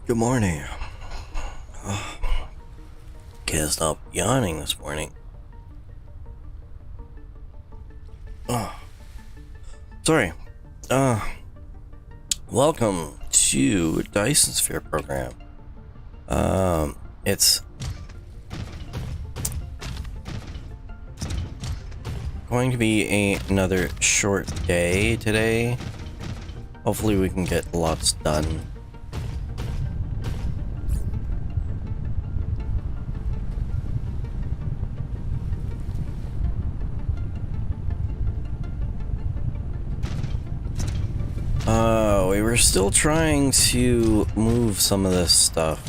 Good morning. Can't stop yawning this morning. Sorry. Welcome to Dyson Sphere Program. It's going to be another short day today. Hopefully we can get lots done. We were still trying to move some of this stuff.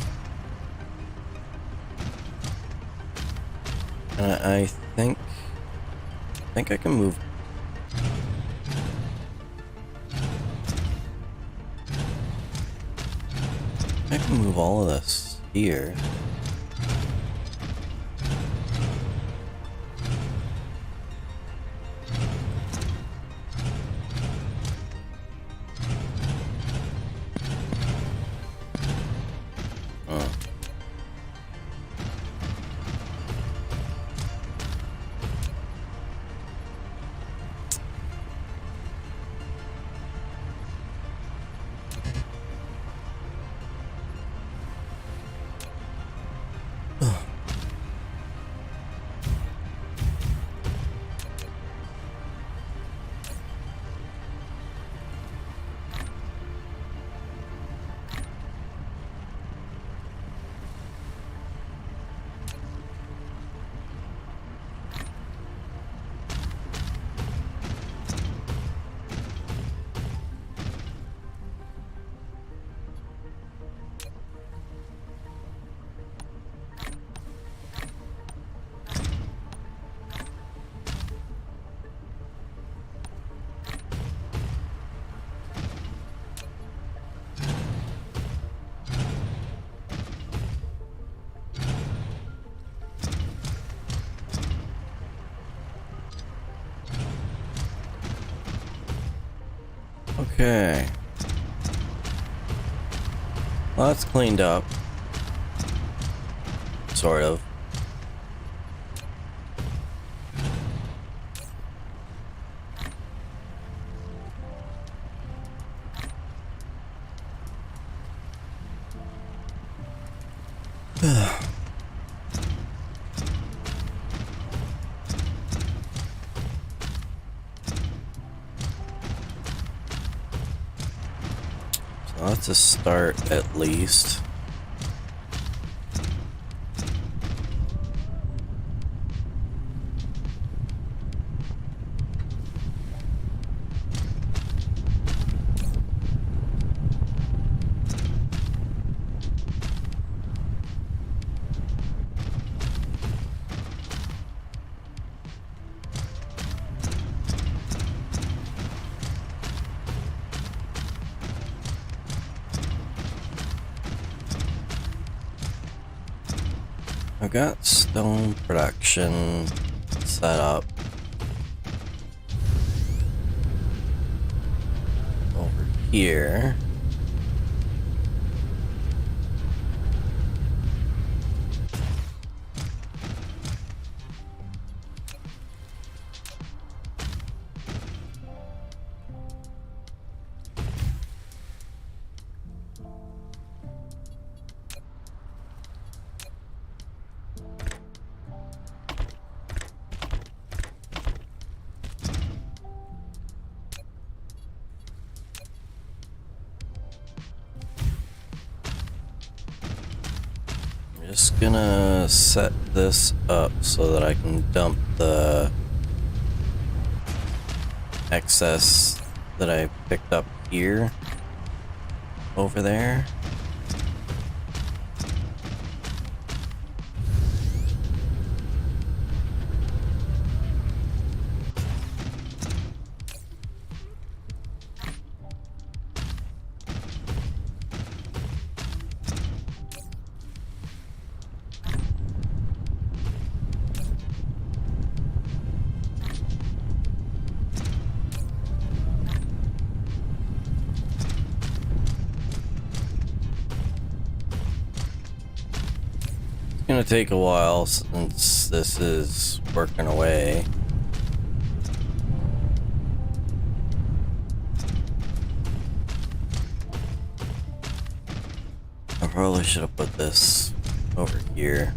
And I think I can move. I can move all of this here. Okay. Well, that's cleaned up. Sort of. That's a start, at least. I've got stone production set up over here. Just gonna set this up so that I can dump the excess that I picked up here over there. gonna take a while since this is working away. I probably should have put this over here.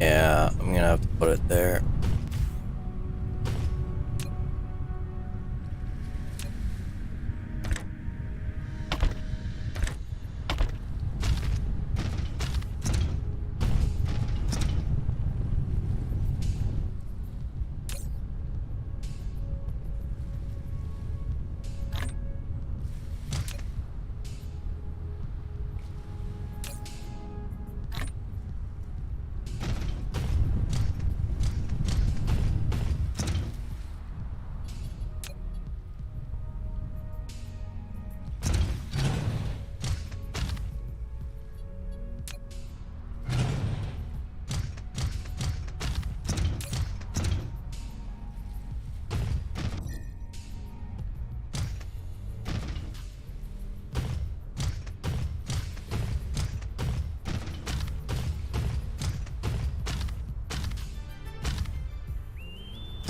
Yeah, I'm gonna have to put it there.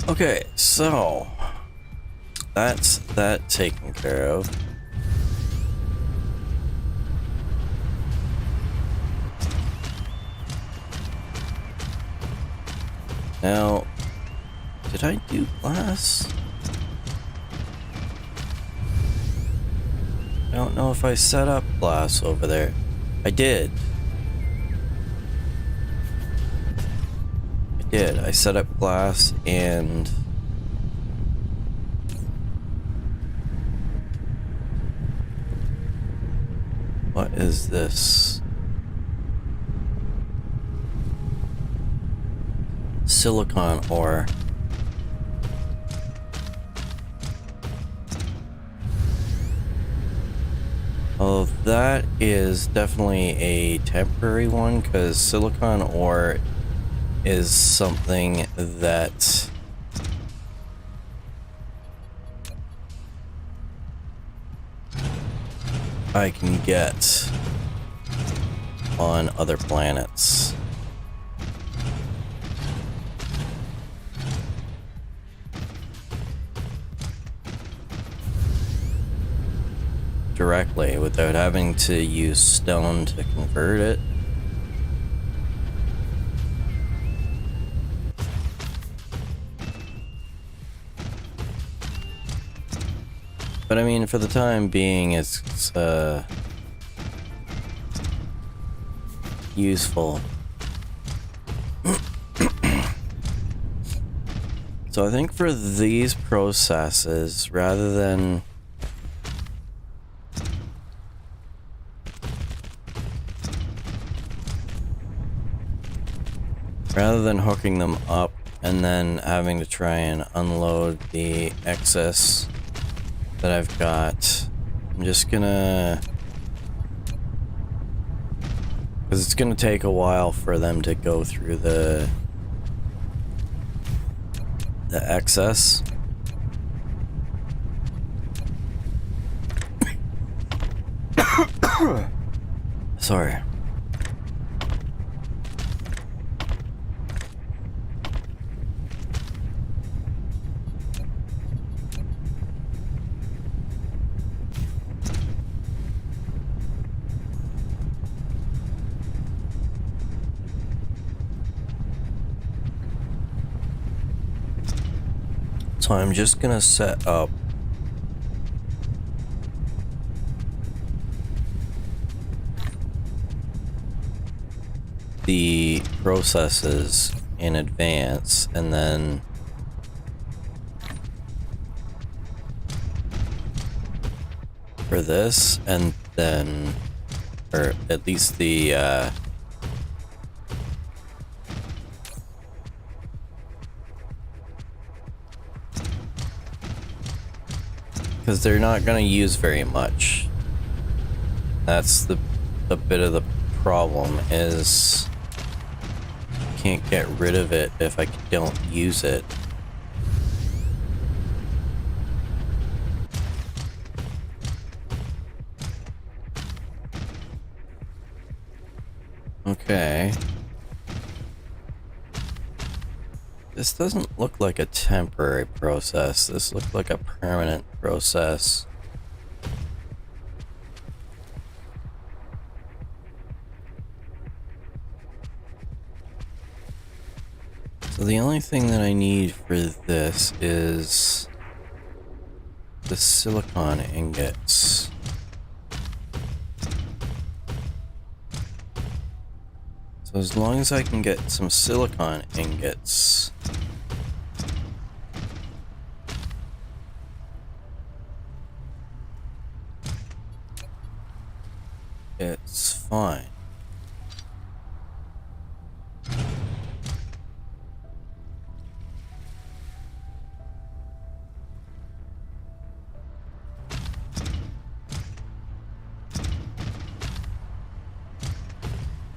Okay, so that's that taken care of. Now, did I do glass? I don't know if I set up glass over there. I did. I set up glass and what is this? Silicon ore. Oh, that is definitely a temporary one because silicon ore is something that I can get on other planets. Directly without having to use stone to convert it. But I mean, for the time being, it's useful. So I think for these processes, rather than hooking them up and then having to try and unload the excess that I've got, I'm just gonna, because it's gonna take a while for them to go through the excess. Sorry. So I'm just gonna set up the processes in advance and then for this, and then, or at least the because they're not going to use very much. That's a bit of the problem, is can't get rid of it if I don't use it. Okay. This doesn't look like a temporary process. This looks like a permanent process. So the only thing that I need for this is the silicon ingots. So as long as I can get some silicon ingots, it's fine.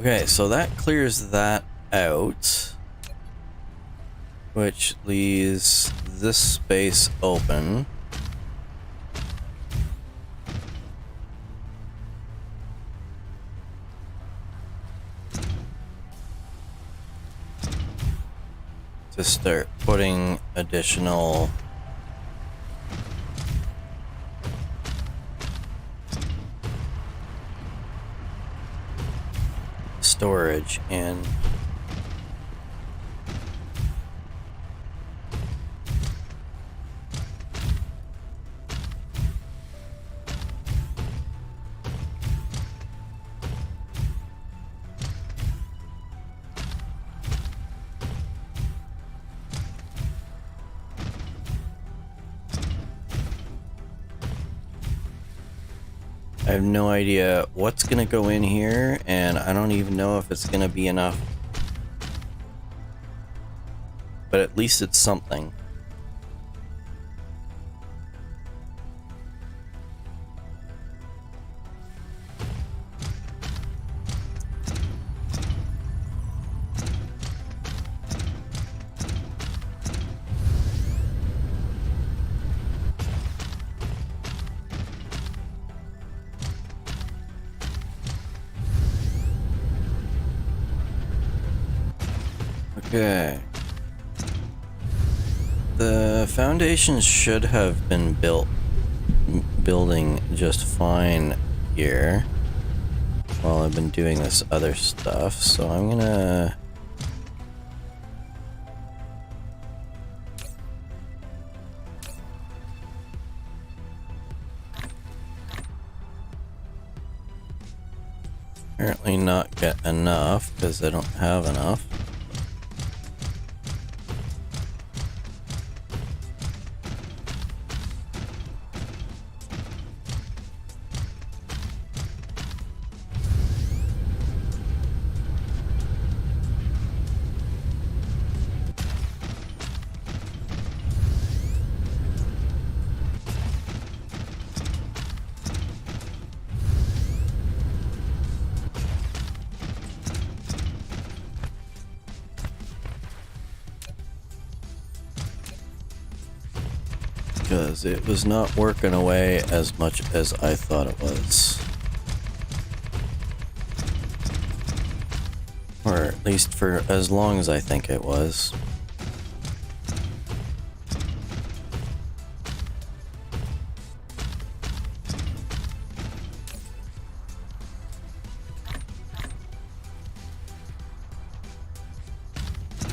Okay, so that clears that out, which leaves this space open. To start putting additional storage in. I have no idea what's gonna go in here, and I don't even know if it's gonna be enough. But at least it's something. Okay. The foundations should have been building just fine here while I've been doing this other stuff, so I'm gonna apparently not get enough because I don't have enough. Because it was not working away as much as I thought it was. Or at least for as long as I think it was.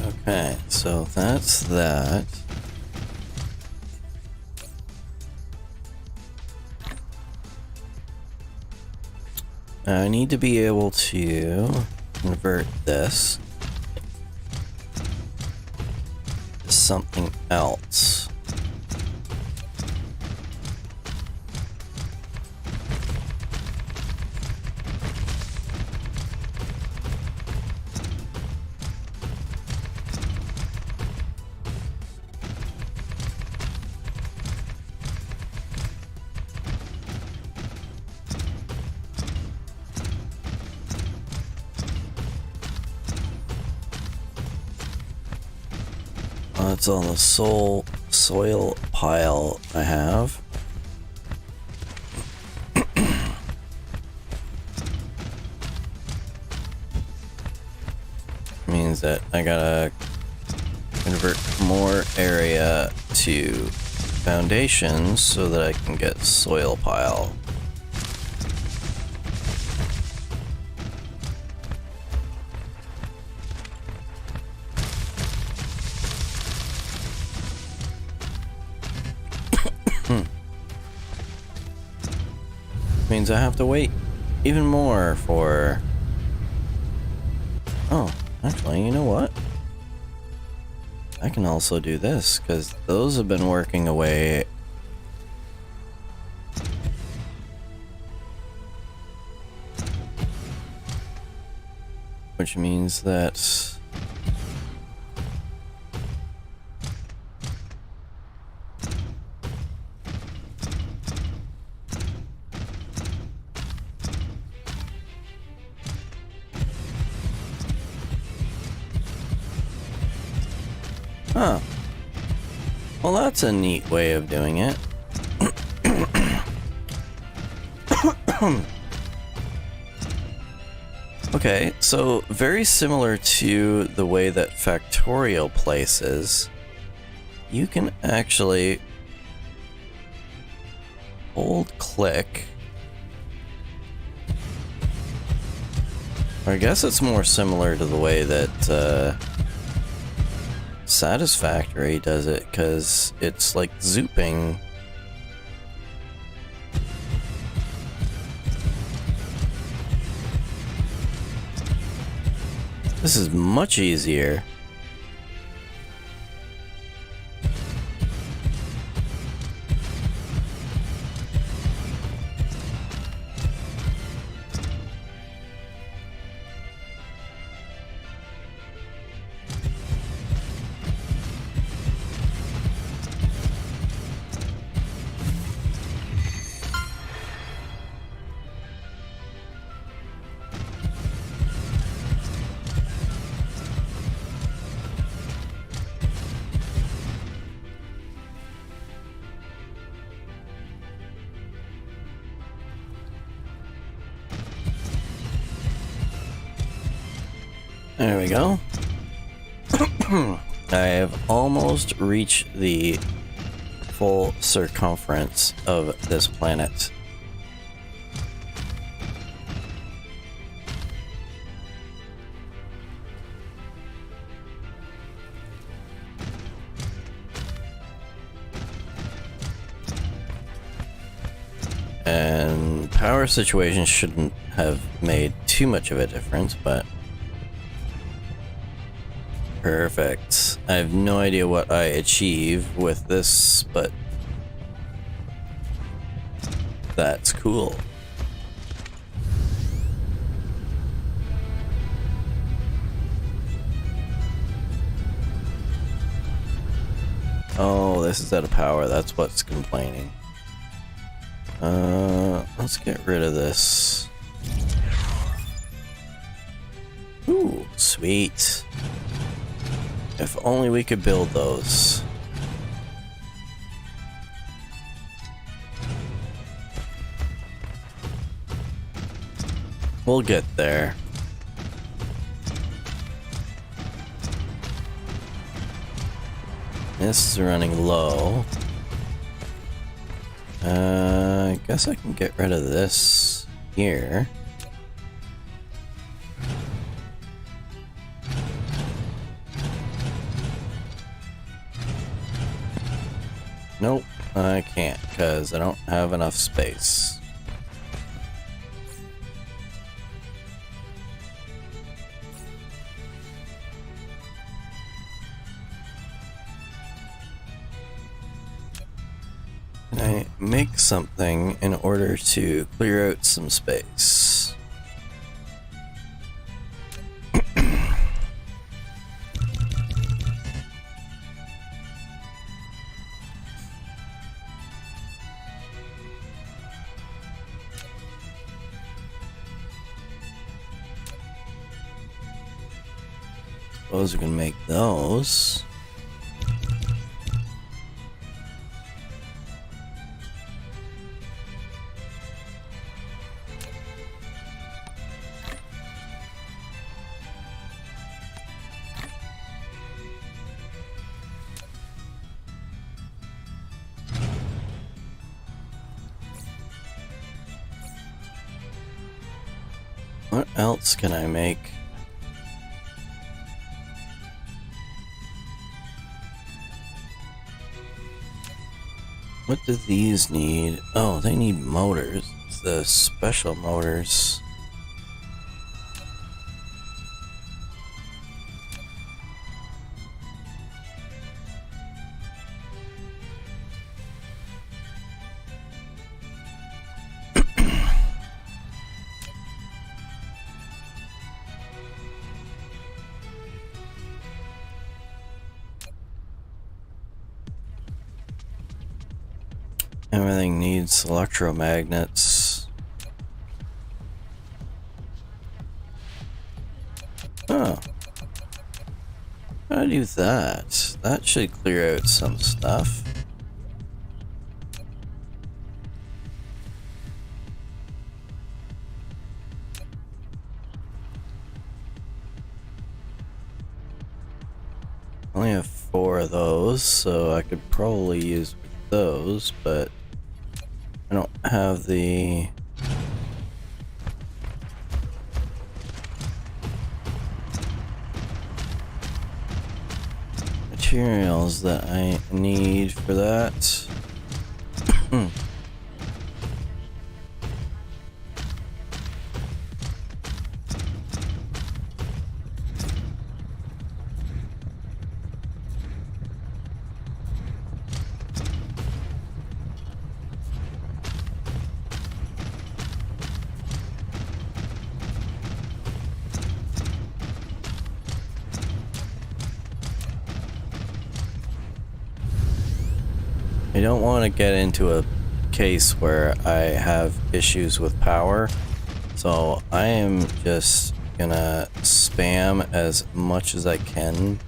Okay, so that's that. I need to be able to convert this to something else. That's on the soil pile I have. means that I gotta convert more area to foundations so that I can get soil pile. Means I have to wait even more for... Oh, actually, you know what? I can also do this, because those have been working away. Which means that... Huh. Well, that's a neat way of doing it. Okay, so very similar to the way that Factorial places, you can actually hold click. I guess it's more similar to the way that Satisfactory does it, because it's like zooping. This is much easier. There we go. I have almost reached the full circumference of this planet. And power situation shouldn't have made too much of a difference, but perfect. I have no idea what I achieve with this, but that's cool. Oh, this is out of power. That's what's complaining. Let's get rid of this. Ooh, sweet. If only we could build those. We'll get there. This is running low. I guess I can get rid of this here. Nope, I can't, because I don't have enough space. Can I make something in order to clear out some space? Suppose we can make those. What else can I make? What do these need? Oh, they need motors. The special motors. Everything needs electromagnets. Oh. How do I do that? That should clear out some stuff. I only have 4 of those, so I could probably use those, but I don't have the materials that I need for that. I don't want to get into a case where I have issues with power, so I am just gonna spam as much as I can.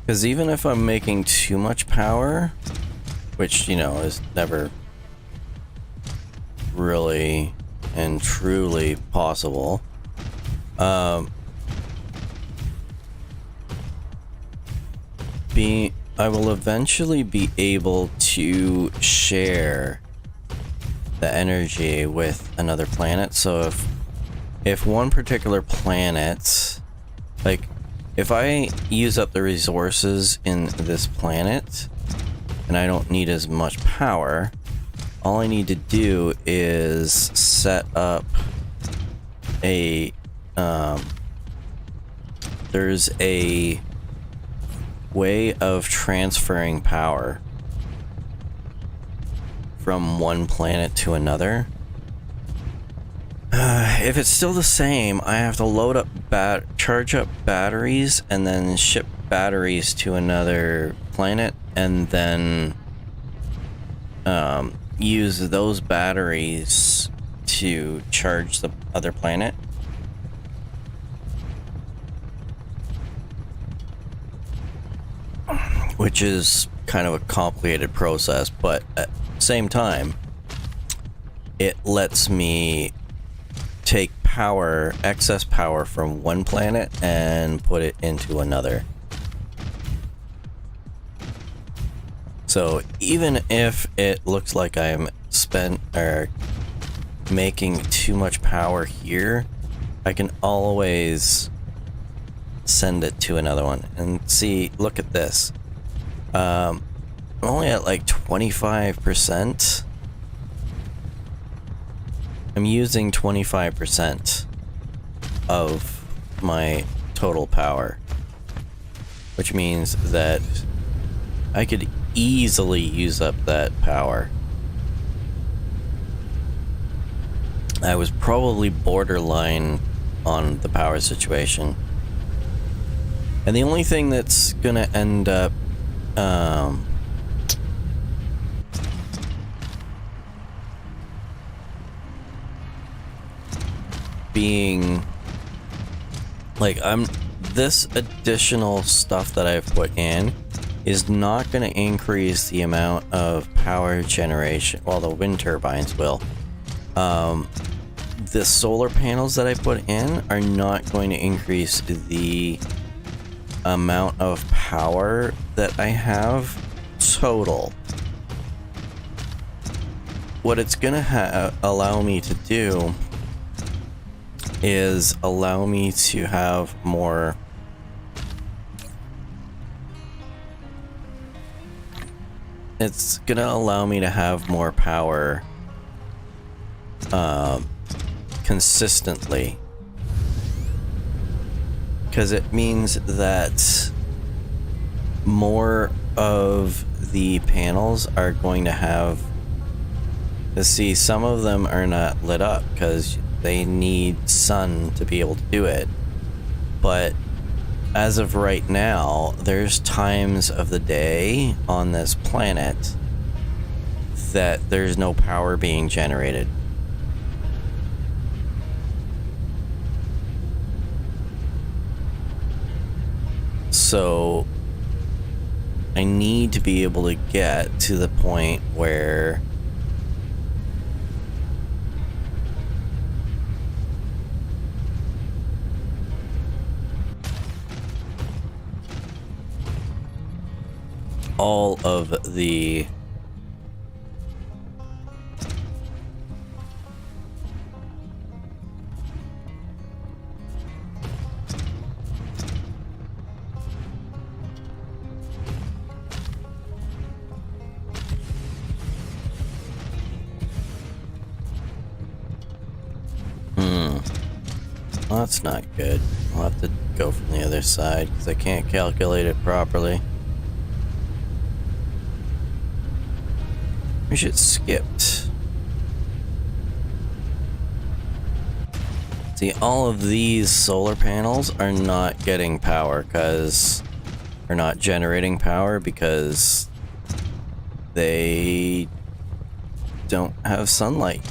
Because even if I'm making too much power, which, you know, is never really and truly possible, I will eventually be able to share the energy with another planet. So if one particular planet, like if I use up the resources in this planet and I don't need as much power, all I need to do is set up a, there's a way of transferring power from one planet to another. If it's still the same, I have to load up charge up batteries and then ship batteries to another planet and then use those batteries to charge the other planet. Which is kind of a complicated process, but at the same time, it lets me take power, excess power from one planet and put it into another. So even if it looks like I'm making too much power here, I can always send it to another one. And see, look at this. I'm only at like 25%. I'm using 25% of my total power, which means that I could easily use up that power. I was probably borderline on the power situation. And the only thing that's gonna end up being like, this additional stuff that I've put in is not going to increase the amount of power generation. Well, the wind turbines will. The solar panels that I put in are not going to increase the amount of power that I have total, what it's gonna allow me to do is allow me to have more it's gonna allow me to have more power consistently, because it means that more of the panels are going to have, see, some of them are not lit up because they need sun to be able to do it, but as of right now, there's times of the day on this planet that there's no power being generated. So I need to be able to get to the point where all of the well, that's not good. I'll have to go from the other side because I can't calculate it properly. We should skipped. See, all of these solar panels are not getting power because they're not generating power because they don't have sunlight.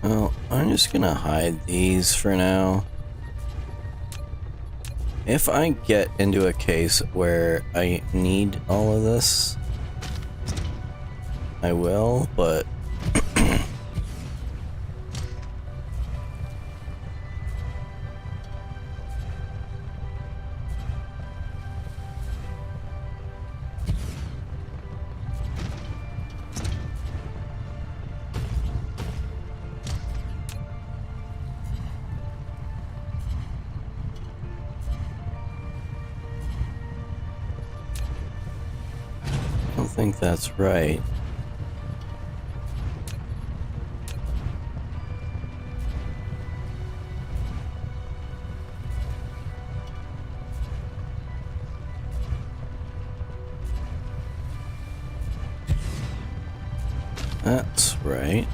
Well, I'm just gonna hide these for now. If I get into a case where I need all of this, I will, but I don't think that's right. That's right.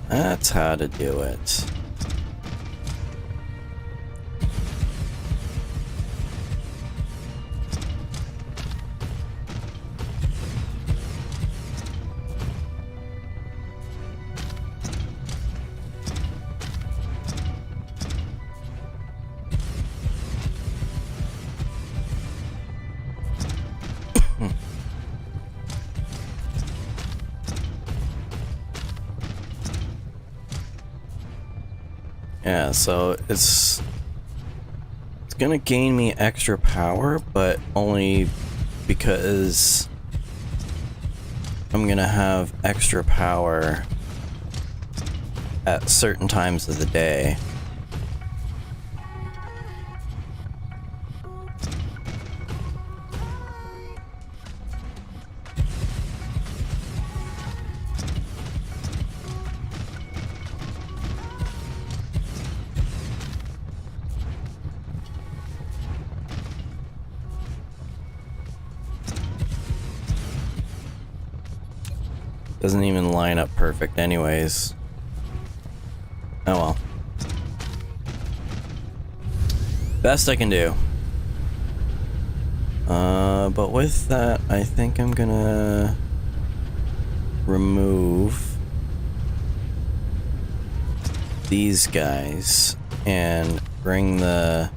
That's how to do it. Yeah, so it's gonna gain me extra power, but only because I'm gonna have extra power at certain times of the day. Doesn't even line up perfect anyways. Oh well. Best I can do. But with that, I think I'm gonna remove these guys and bring the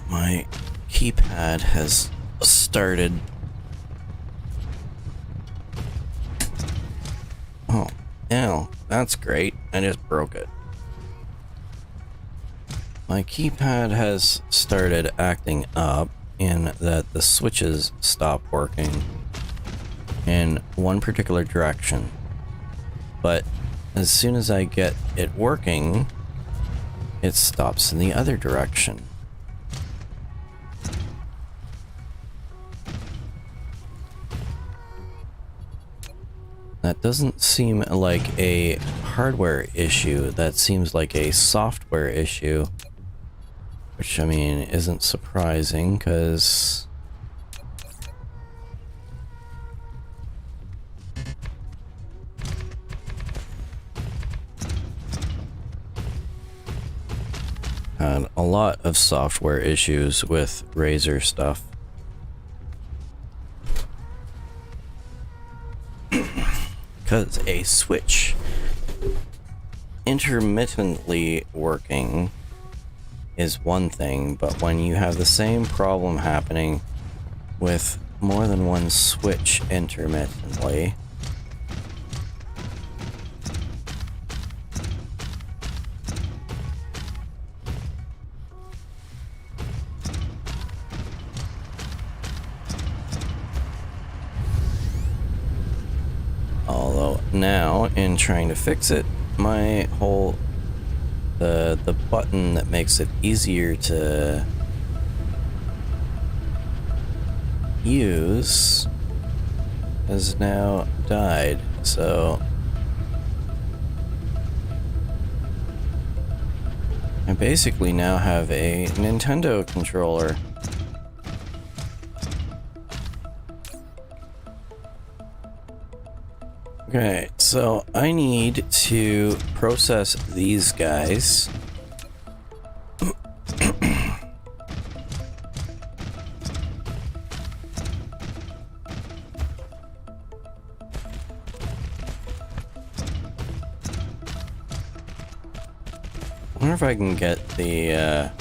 my keypad has started. Oh, ew, that's great. I just broke it. My keypad has started acting up in that the switches stop working in one particular direction. But as soon as I get it working, it stops in the other direction. That doesn't seem like a hardware issue. That seems like a software issue. Which, I mean, isn't surprising, because had a lot of software issues with Razer stuff. Because a switch intermittently working is one thing, but when you have the same problem happening with more than one switch intermittently, although now in trying to fix it, my whole the button that makes it easier to use has now died, so I basically now have a Nintendo controller. Okay, so I need to process these guys. I wonder if I can get the,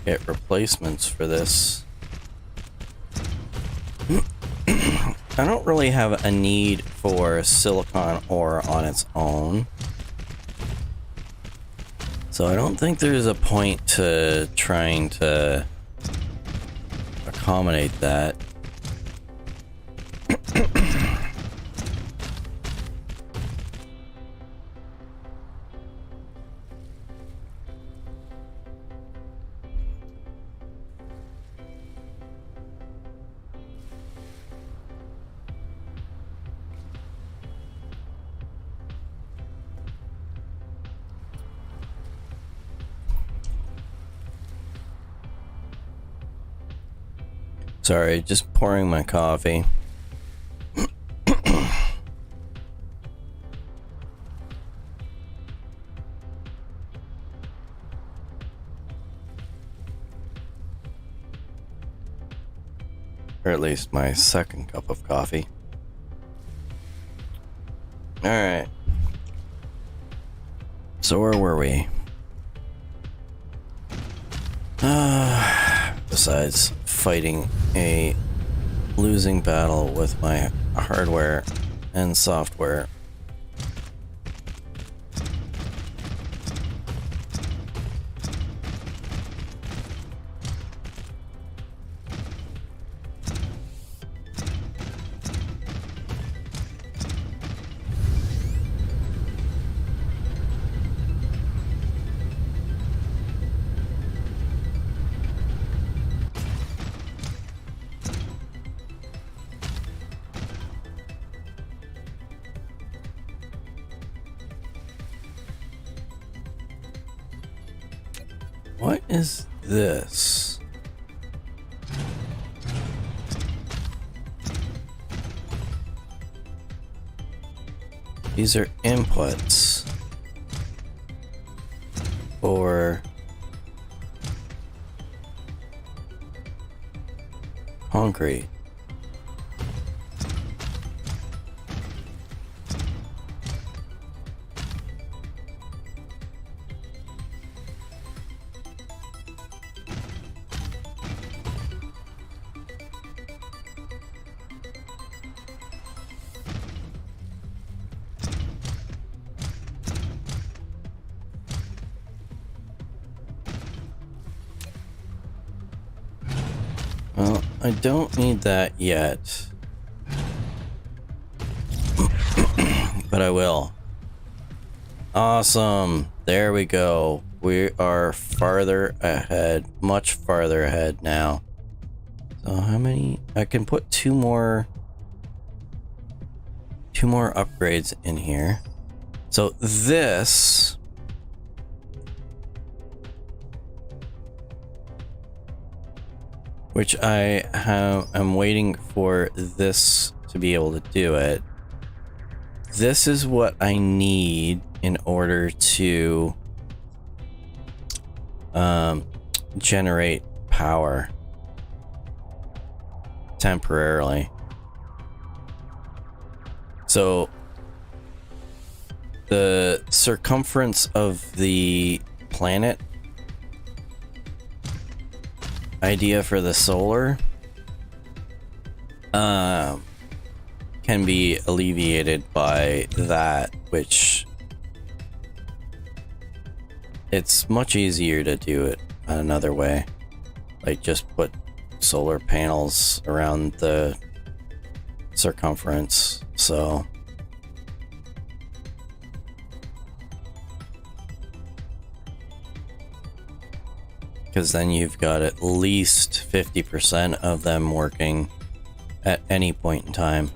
get replacements for this. I don't really have a need for silicon ore on its own, so I don't think there's a point to trying to accommodate that. Sorry, just pouring my coffee. Or at least my second cup of coffee. Alright. So where were we? Besides fighting a losing battle with my hardware and software. What is this? These are inputs for concrete. Well, I don't need that yet, but I will. Awesome. There we go. We are farther ahead, much farther ahead now. So how many? I can put two more upgrades in here. So this, which I'm waiting for this to be able to do it. This is what I need in order to generate power temporarily. So the circumference of the planet idea for the solar can be alleviated by that, which it's much easier to do it another way. Like just put solar panels around the circumference. So because then you've got at least 50% of them working at any point in time.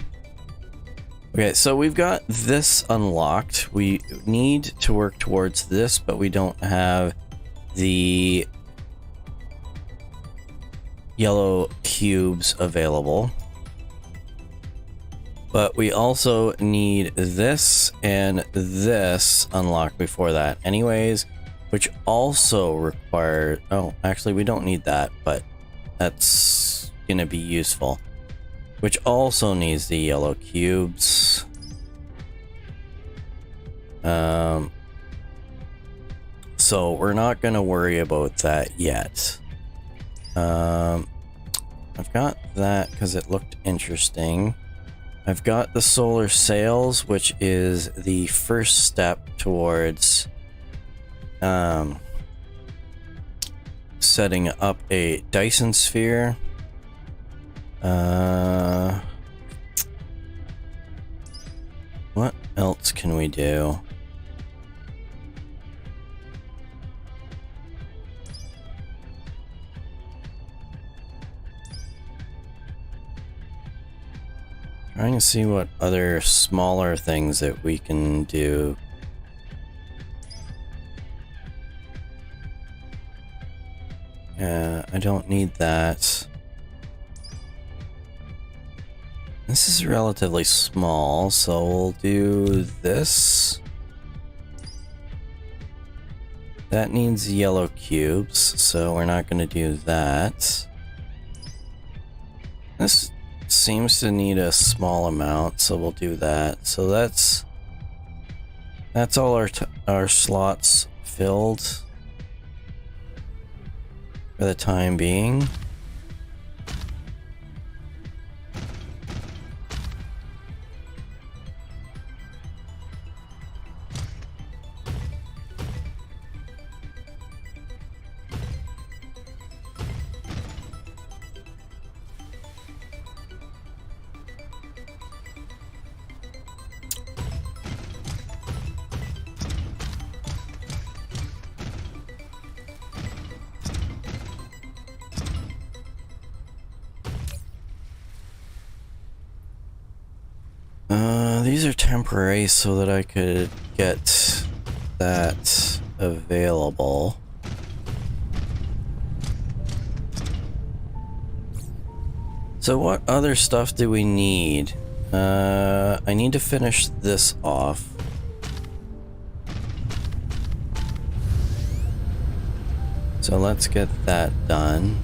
Okay, so we've got this unlocked. We need to work towards this, but we don't have the yellow cubes available. But we also need this and this unlocked before that anyways, which also require... Oh, actually we don't need that, but that's gonna be useful. Which also needs the yellow cubes. So we're not gonna worry about that yet. I've got that because it looked interesting. I've got the solar sails, which is the first step towards setting up a Dyson Sphere. What else can we do? Trying to see what other smaller things that we can do. I don't need that. This is relatively small, so we'll do this. That needs yellow cubes, so we're not going to do that. This seems to need a small amount, so we'll do that. So that's all our slots filled for the time being. These are temporary so that I could get that available. So what other stuff do we need? I need to finish this off. So let's get that done.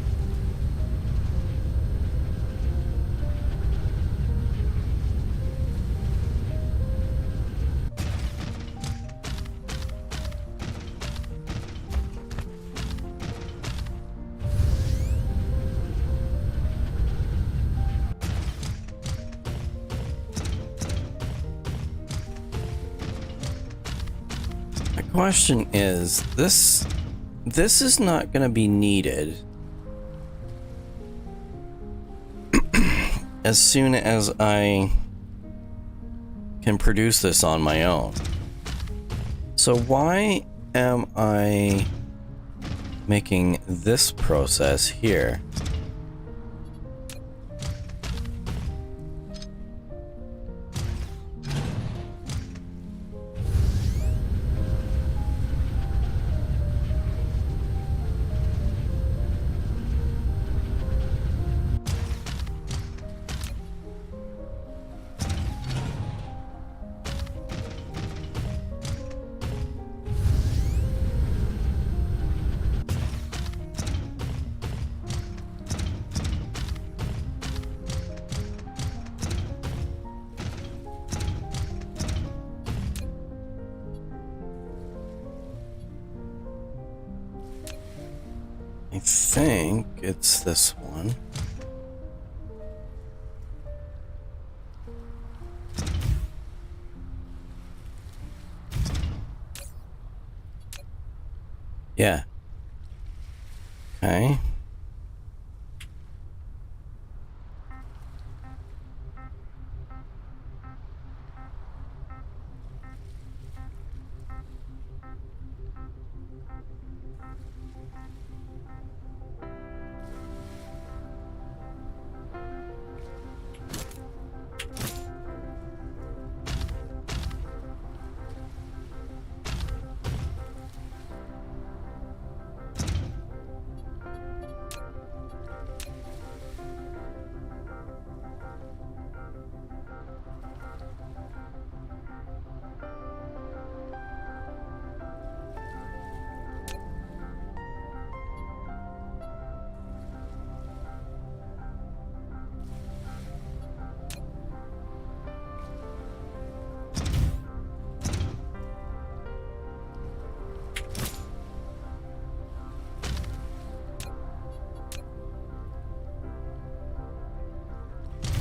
The question is, this is not going to be needed as soon as I can produce this on my own. So why am I making this process here? I think it's this one. Yeah. Okay.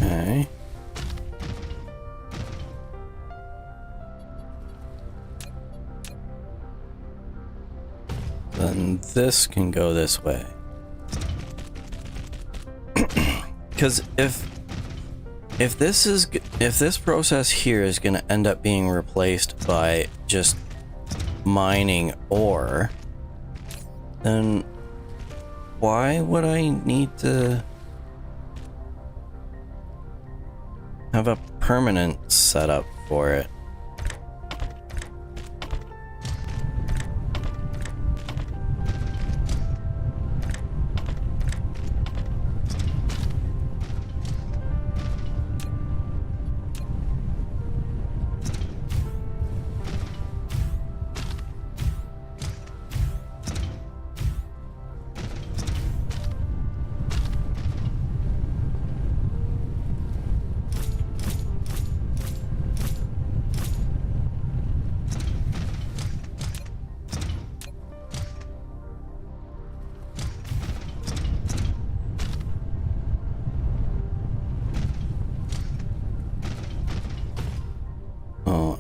Okay. Then this can go this way. Because if this process here is going to end up being replaced by just mining ore, then why would I need to have a permanent setup for it?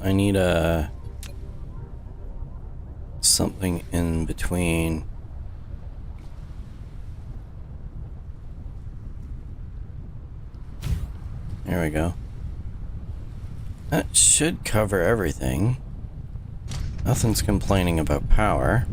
I need something in between. There we go. That should cover everything. Nothing's complaining about power.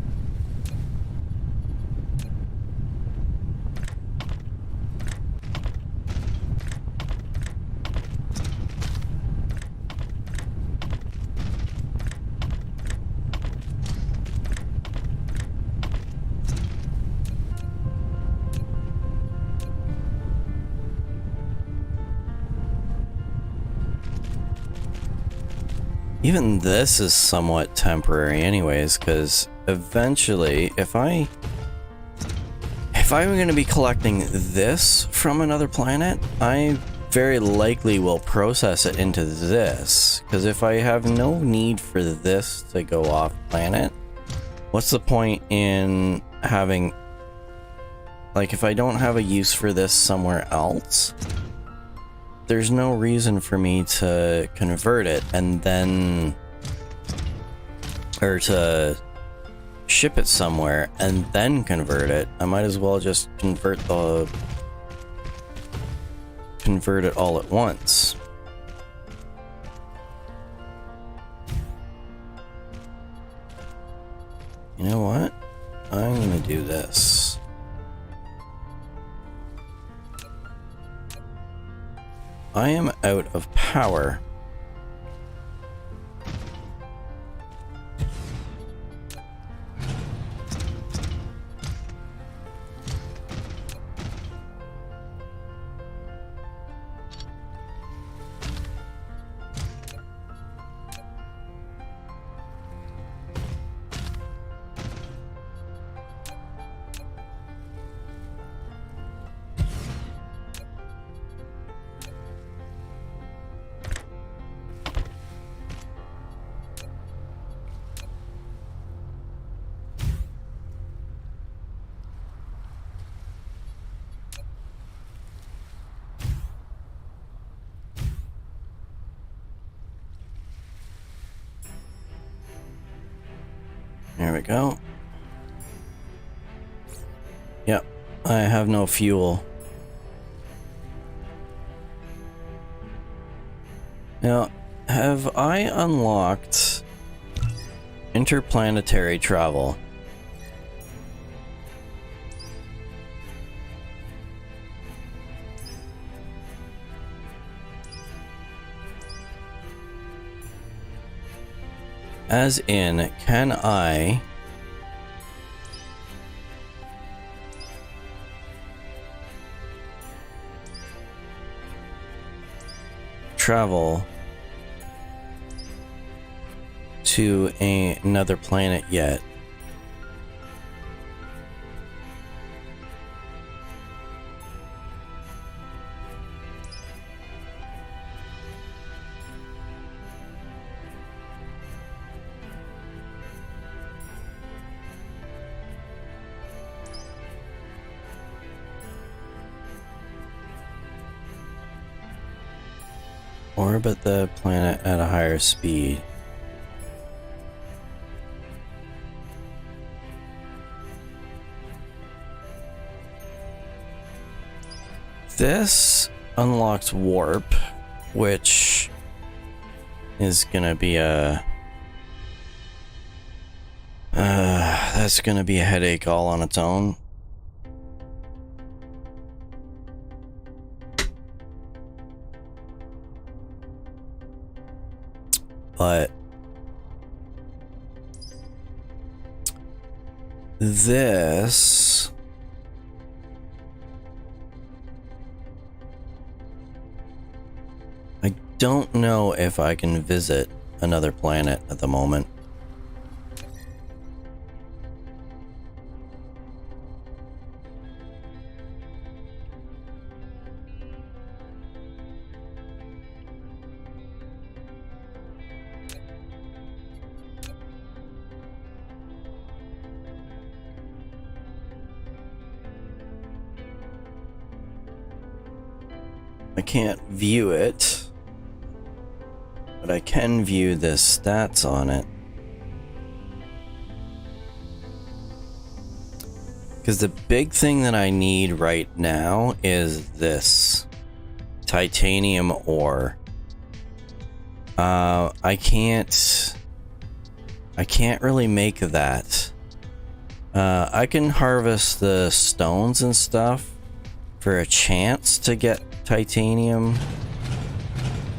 Even this is somewhat temporary anyways, because eventually, if I'm going to be collecting this from another planet, I very likely will process it into this, because if I have no need for this to go off planet, what's the point in having, like, if I don't have a use for this somewhere else, there's no reason for me to convert it and then, or to ship it somewhere and then convert it. I might as well just convert it all at once. You know what? I'm gonna do this. I am out of power. There we go. Yep, I have no fuel. Now, have I unlocked interplanetary travel? As in, can I travel to another planet yet? Orbit the planet at a higher speed. This unlocks warp, which is gonna be a that's gonna be a headache all on its own. But this, I don't know if I can visit another planet at the moment. I can't view it, but I can view the stats on it. Because the big thing that I need right now is this titanium ore. I can't really make that. I can harvest the stones and stuff for a chance to get titanium,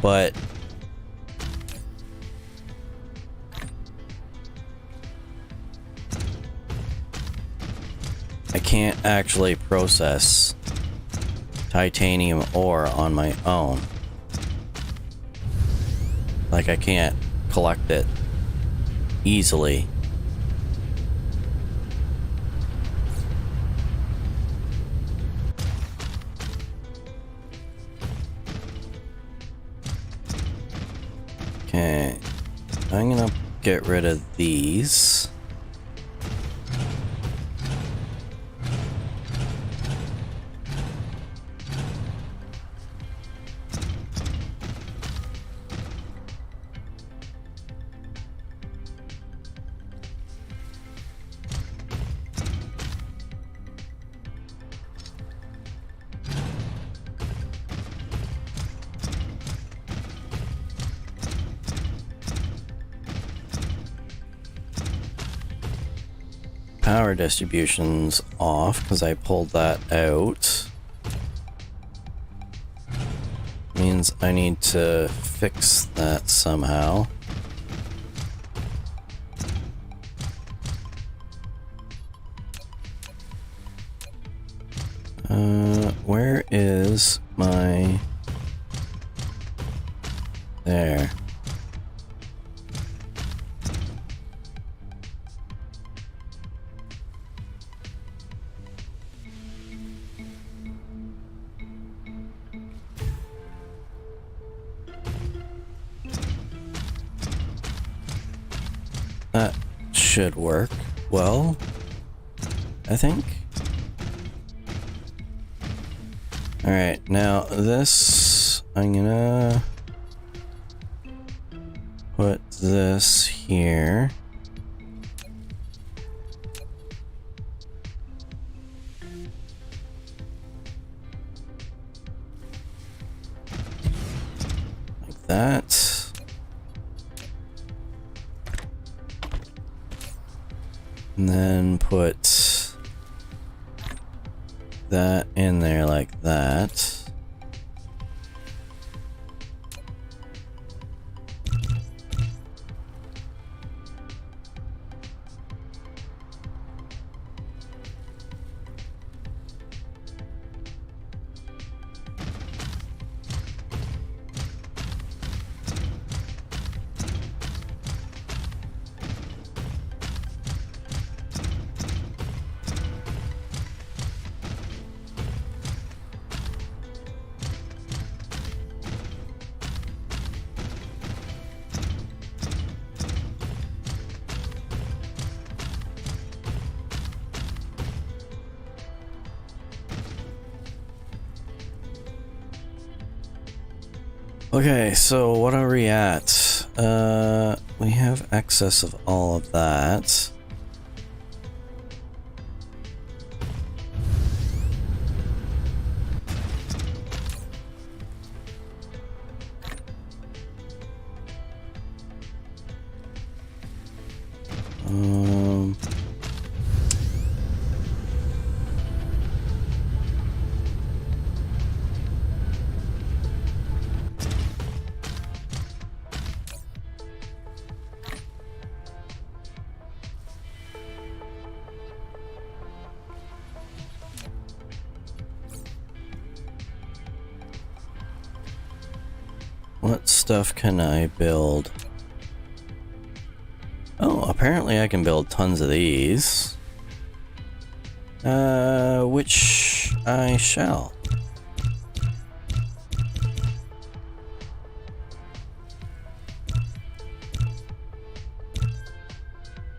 but I can't actually process titanium ore on my own. Like, I can't collect it easily. Okay, I'm gonna get rid of these. Power distribution's off because I pulled that out. Means I need to fix that somehow. Where is my... There. That should work well, I think. Alright, now this, I'm gonna put this here. Like that. And then put that in there like that. Okay, so what are we at? We have excess of all of that. What stuff can I build? Oh, apparently I can build tons of these. Which I shall.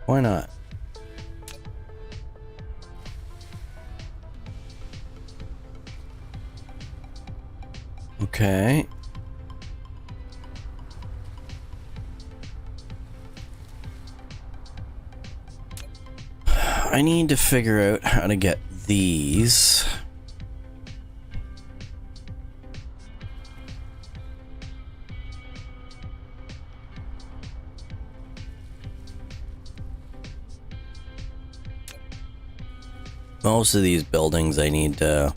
Why not? Okay. I need to figure out how to get these. Most of these buildings I need to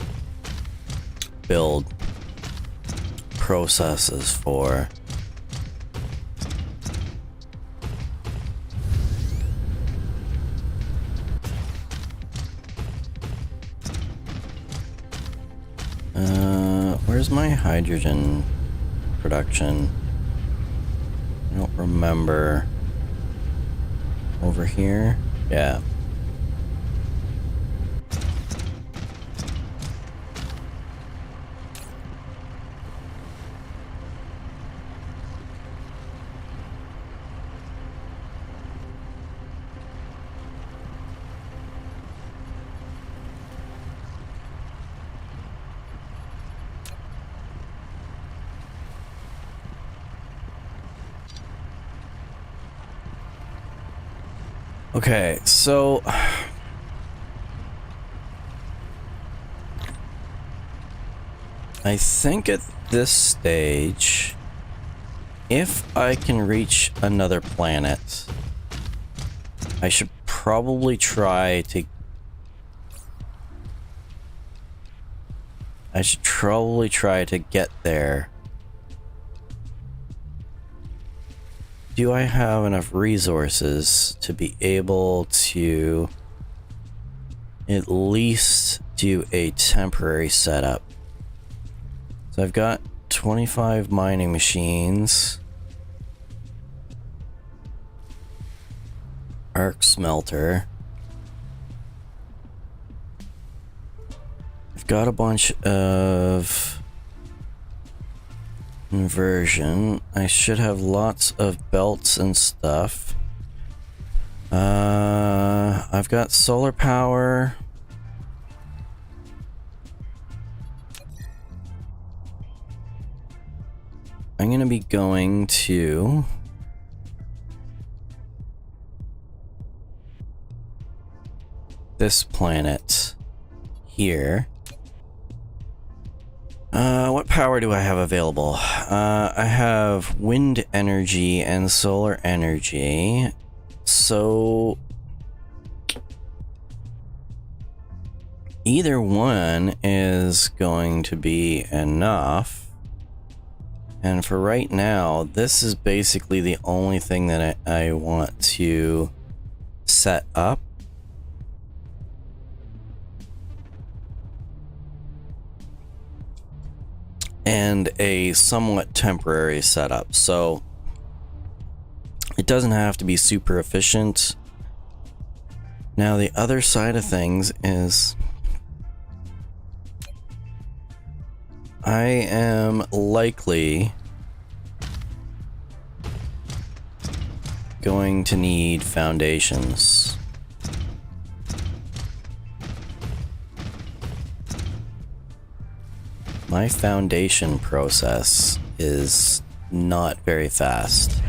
build processes for. Where's my hydrogen production? I don't remember. Over here? Yeah. Okay, so I think at this stage, if I can reach another planet, I should probably try to get there. Do I have enough resources to be able to at least do a temporary setup? So I've got 25 mining machines, arc smelter. I've got a bunch of inversion. I should have lots of belts and stuff. I've got solar power. I'm gonna be going to this planet here. What power do I have available? I have wind energy and solar energy. So either one is going to be enough. And for right now, this is basically the only thing that I want to set up. And a somewhat temporary setup. So it doesn't have to be super efficient. Now the other side of things is I am likely going to need foundations. My foundation process is not very fast.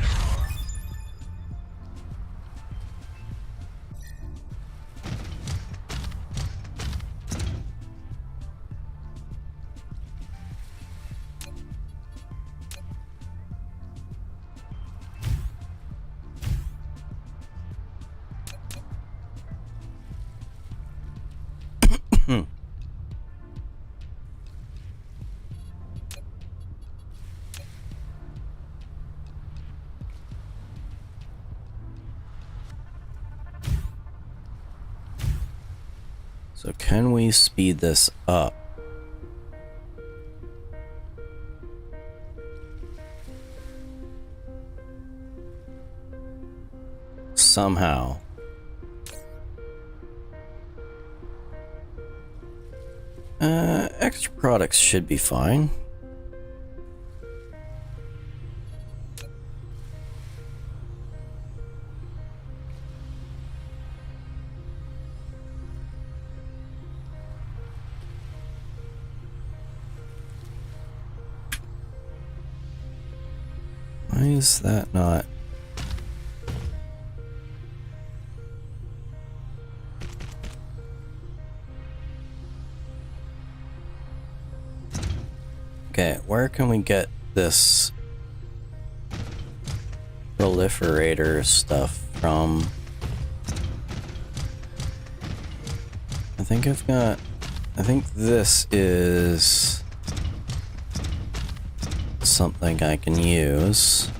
So can we speed this up? Somehow. Extra products should be fine. Why is that not? Okay, where can we get this proliferator stuff from? I think this is something I can use.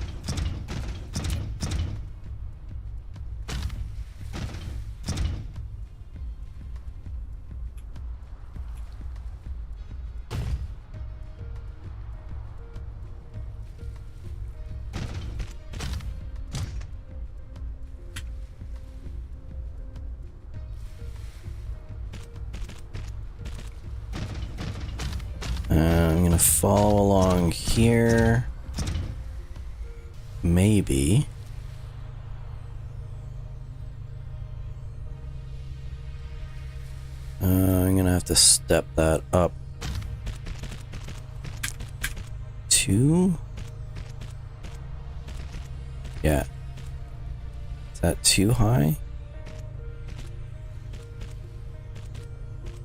I'm gonna follow along here. Maybe. I'm gonna have to step that up. 2? Yeah. Is that too high?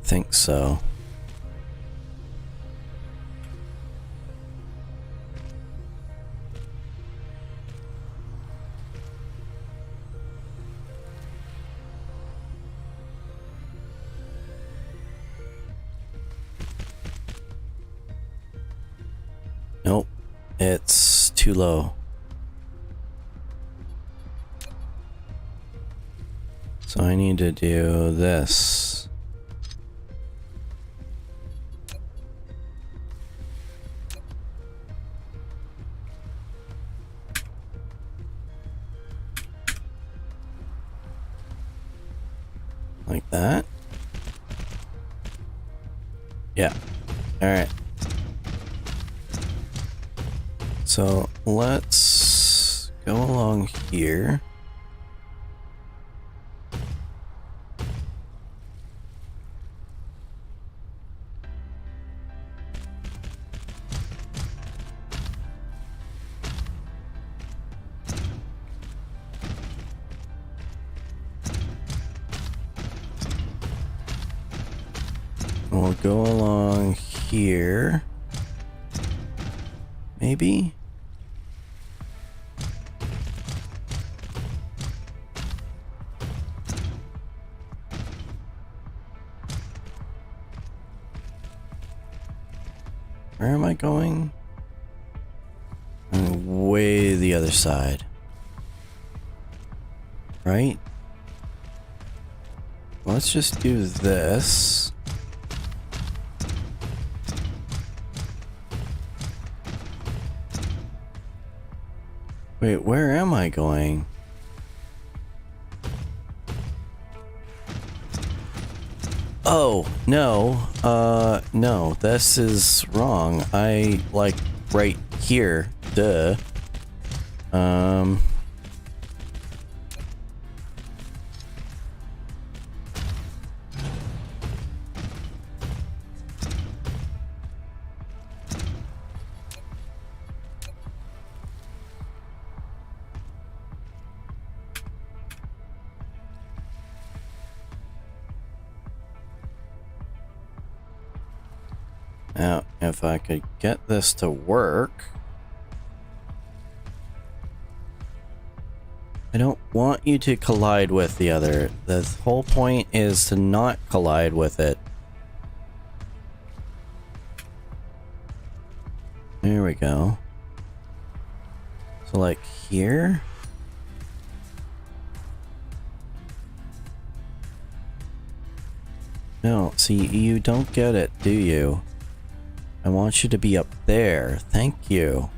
Think so. Nope, it's too low. So I need to do this. Like that. Yeah. All right. So let's go along here. We'll go along here. Maybe? Where am I going? I'm way the other side. Right? Let's just do this. Wait, where am I going? Oh, no. No, this is wrong. I, like, right here. Duh. Now, if I could get this to work. I don't want you to collide with the other. The whole point is to not collide with it. There we go. So like here? No, see, you don't get it, do you? I want you to be up there. Thank you.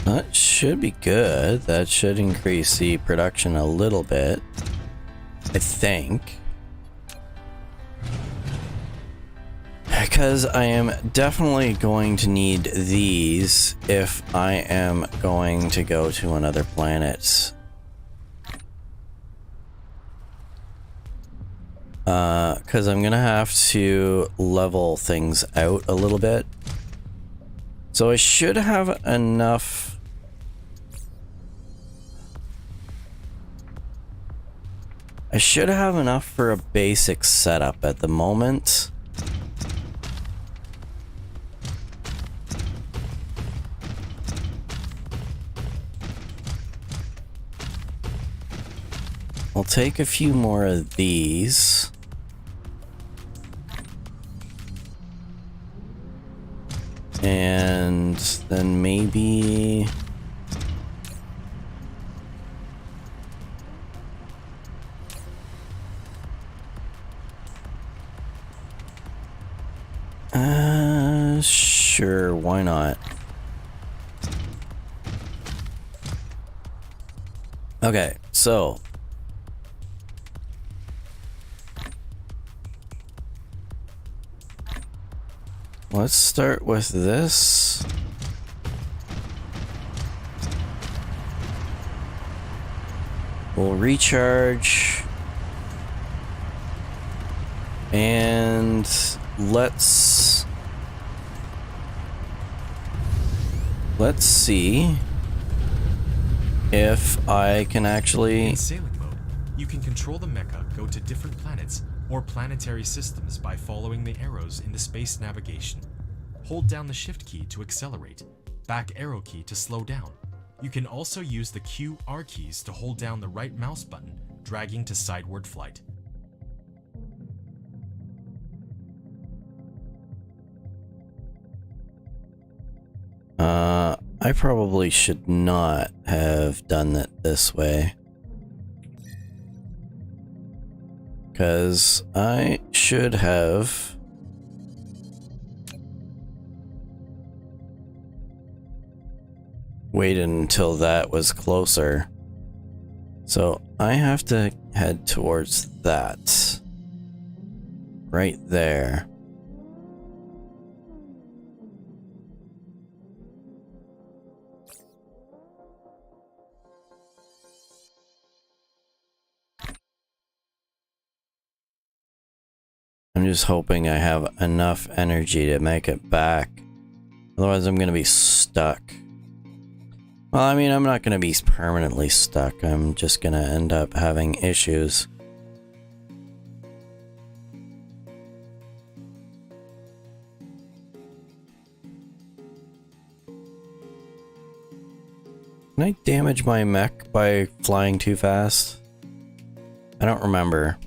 That should be good. That should increase the production a little bit, I think. Because I am definitely going to need these if I am going to go to another planet. Because I'm gonna have to level things out a little bit. So I should have enough. I should have enough for a basic setup at the moment. we'll take a few more of these. And then maybe... sure, why not? Okay, so... let's start with this. We'll recharge. And let's see if I can actually... In sailing mode, you can control the mecha go to different planets or planetary systems by following the arrows in the space navigation. Hold down the shift key to accelerate, back arrow key to slow down. You can also use the Q, R keys to hold down the right mouse button, dragging to sideward flight. I probably should not have done it this way. Because I should have... waited until that was closer. So I have to head towards that. Right there. I'm just hoping I have enough energy to make it back. Otherwise I'm gonna be stuck. Well, I mean, I'm not gonna be permanently stuck. I'm just gonna end up having issues. Can I damage my mech by flying too fast? I don't remember.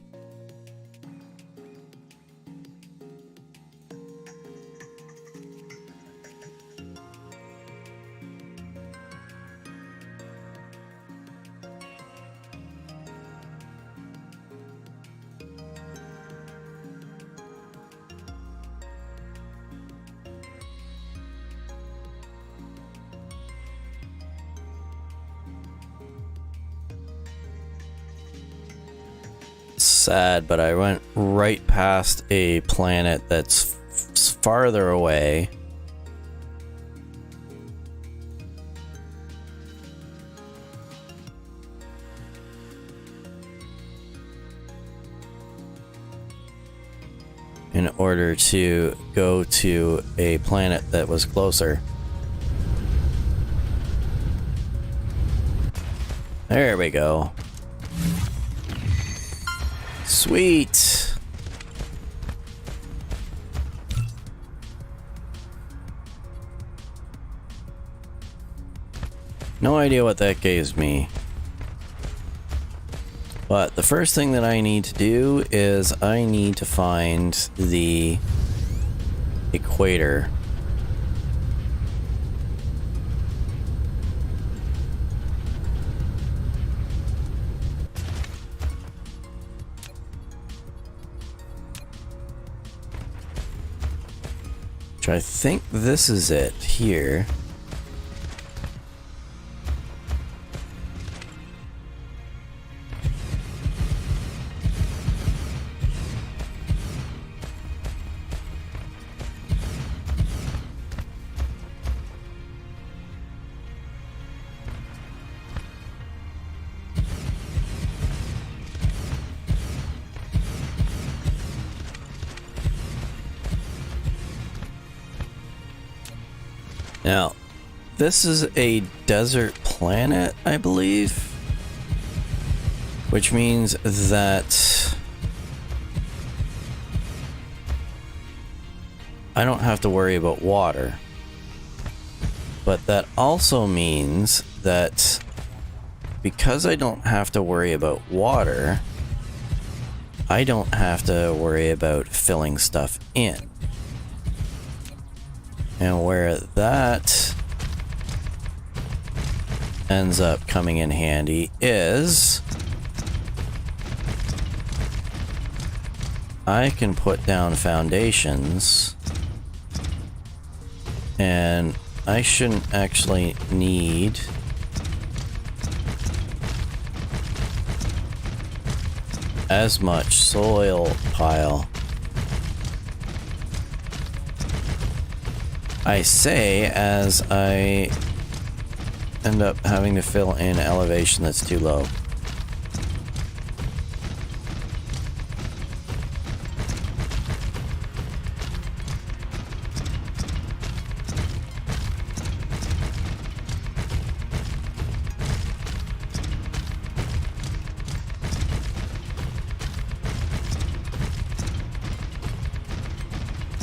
Sad, but I went right past a planet that's farther away. In order to go to a planet that was closer. There we go. Sweet. No idea what that gives me. But the first thing that I need to do is I need to find the equator. Which I think this is it here. Now, this is a desert planet, I believe, which means that I don't have to worry about water. But that also means that because I don't have to worry about water, I don't have to worry about filling stuff in. And where that ends up coming in handy is I can put down foundations, and I shouldn't actually need as much soil pile. I say as I end up having to fill in elevation that's too low.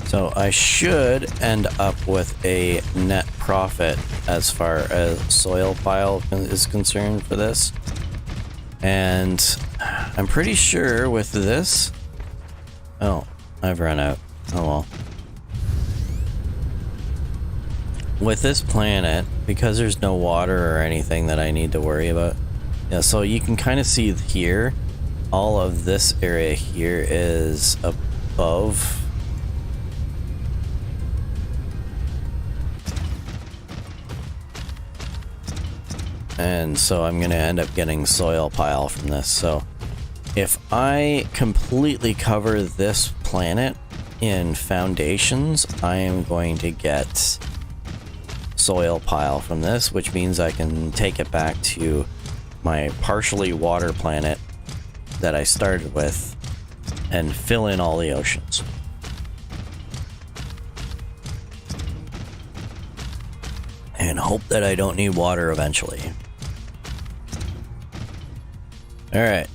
So I should end up with a net profit as far as soil pile is concerned for this. And I'm pretty sure with this... Oh, I've run out. Oh well. With this planet, because there's no water or anything that I need to worry about. Yeah, so you can kind of see here, all of this area here is above... And so I'm going to end up getting soil pile from this. So if I completely cover this planet in foundations, I am going to get soil pile from this, which means I can take it back to my partially water planet that I started with and fill in all the oceans. And hope that I don't need water eventually. All right.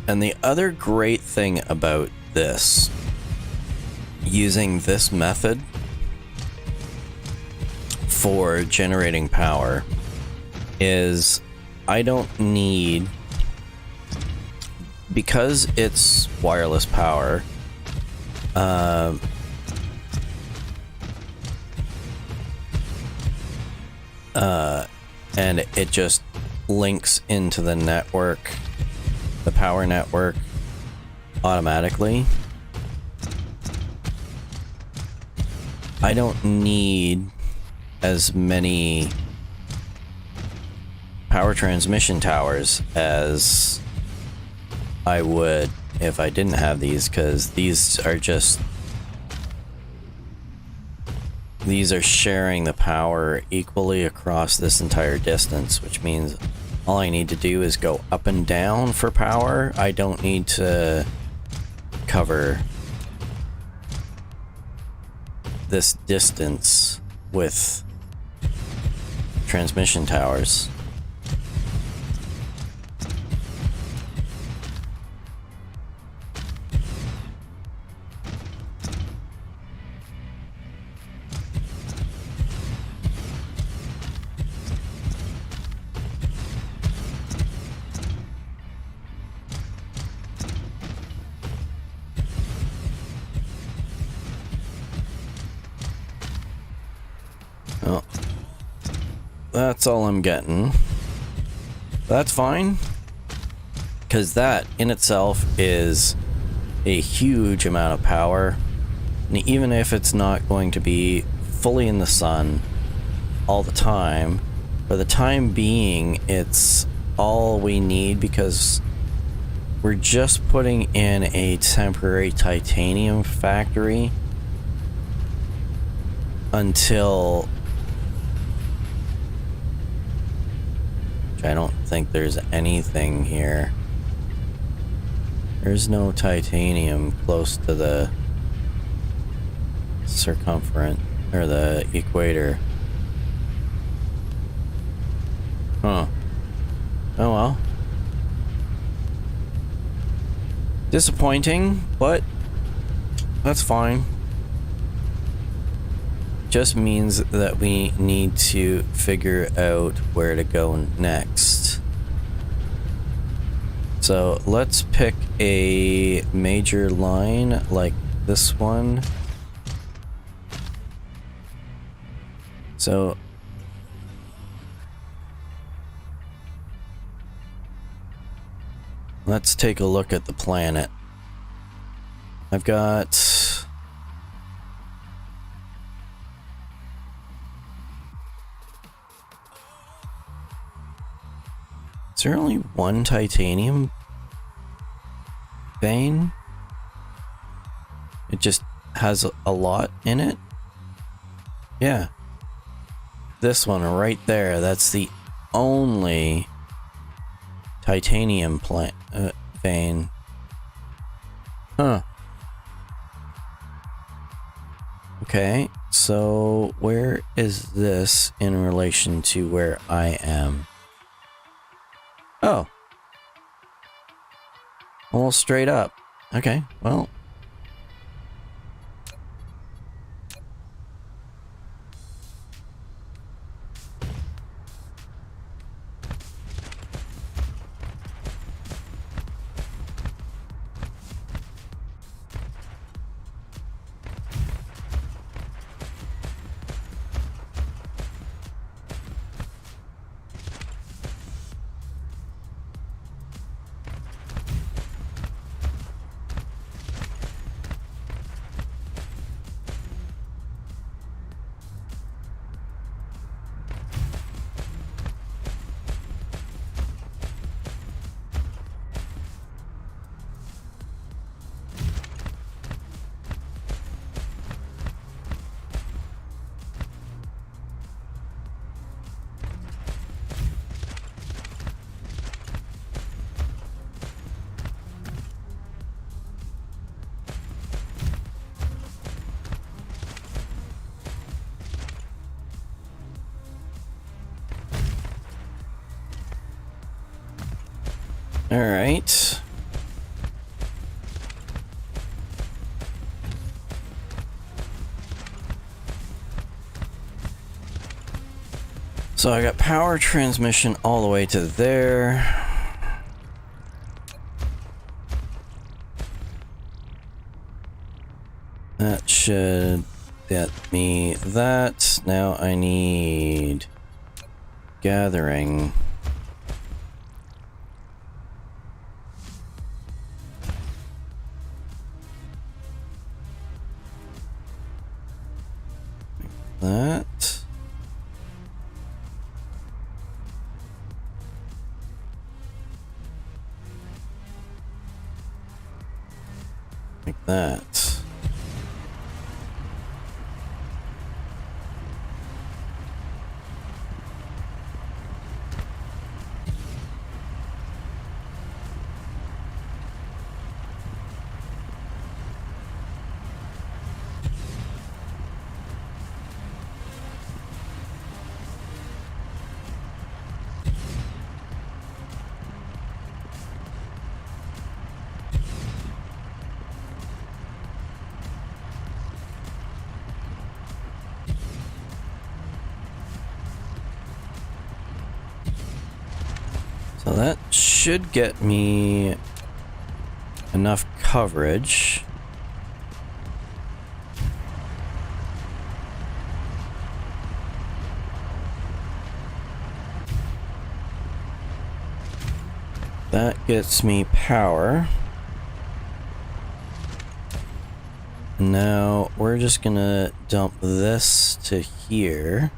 And the other great thing about this, using this method for generating power, is I don't need, because it's wireless power, and it just links into the network, the power network, automatically. I don't need as many power transmission towers as I would if I didn't have these, because these are sharing the power equally across this entire distance, which means all I need to do is go up and down for power. I don't need to cover this distance with transmission towers. Well, that's all I'm getting. That's fine, because that in itself is a huge amount of power. And even if it's not going to be fully in the sun all the time, for the time being, it's all we need, because we're just putting in a temporary titanium factory until... I don't think there's anything here. There's no titanium close to the circumference or the equator. Huh. Oh well. Disappointing, but that's fine. Just means that we need to figure out where to go next. So let's pick a major line like this one. So let's take a look at the planet. I've got... Is there only one titanium vein? It just has a lot in it? Yeah. This one right there, that's the only titanium vein. Huh. Okay, so where is this in relation to where I am? Oh. Almost straight up. Okay, well. All right. So I got power transmission all the way to there. That should get me that. Now I need gathering. That. Like that. So that should get me enough coverage. That gets me power. Now we're just gonna dump this to here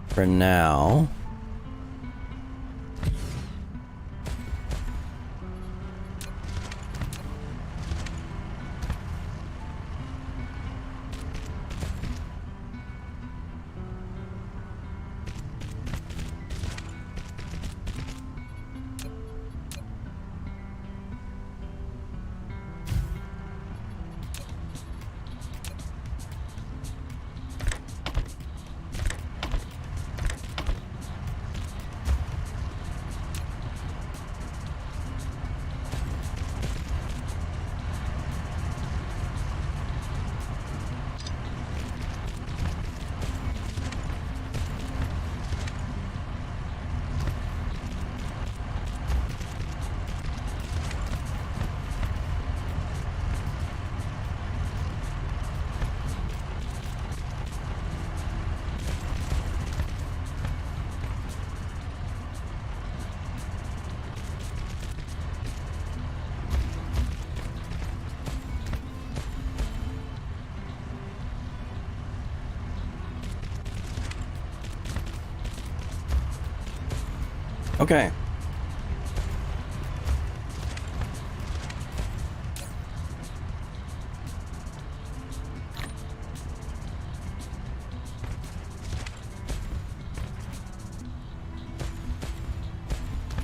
for now. Okay.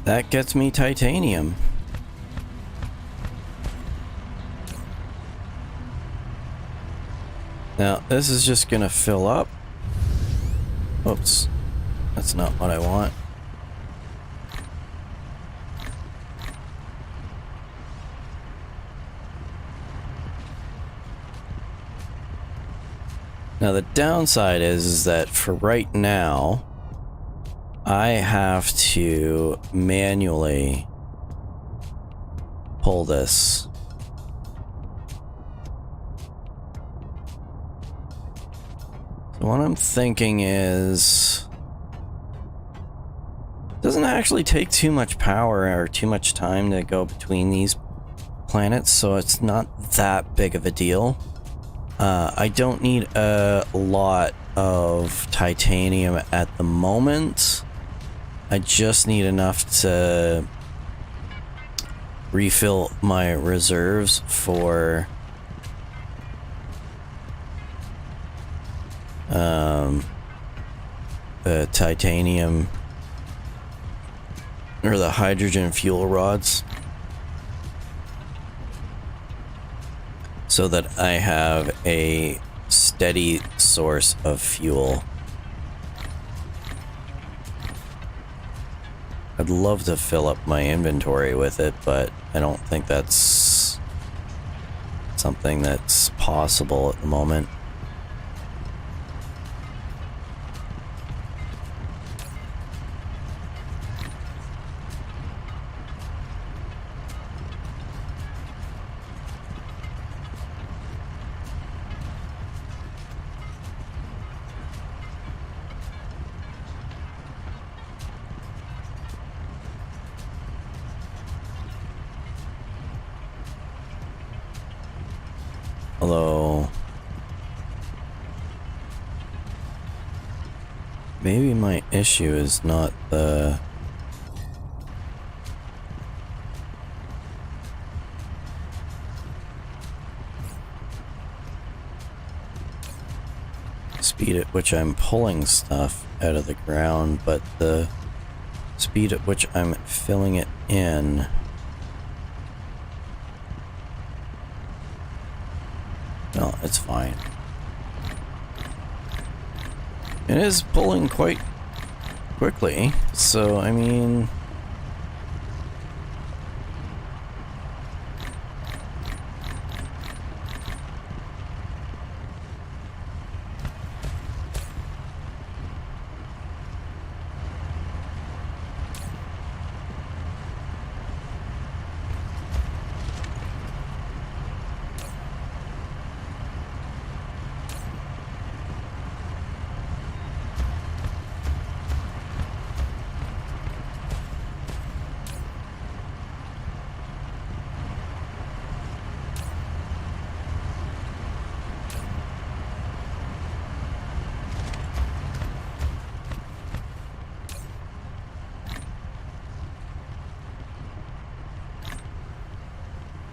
That gets me titanium. Now, this is just gonna fill up. Oops. That's not what I want. Now, the downside is that for right now, I have to manually pull this. So what I'm thinking is, it doesn't actually take too much power or too much time to go between these planets, so it's not that big of a deal. I don't need a lot of titanium at the moment. I just need enough to refill my reserves for the titanium or the hydrogen fuel rods, so that I have a steady source of fuel. I'd love to fill up my inventory with it, but I don't think that's something that's possible at the moment. Although, maybe my issue is not the speed at which I'm pulling stuff out of the ground, but the speed at which I'm filling it in. No, it's fine. It is pulling quite quickly, so I mean,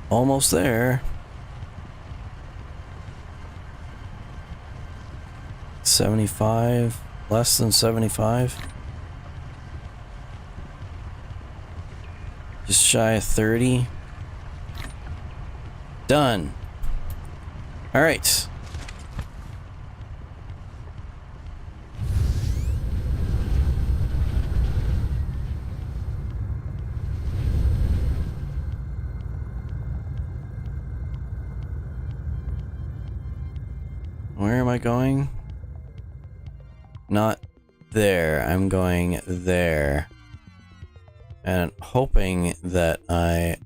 almost there. 75, less than 75. Just shy of 30. Done. All right. Where am I going? Not there. I'm going there. And hoping that I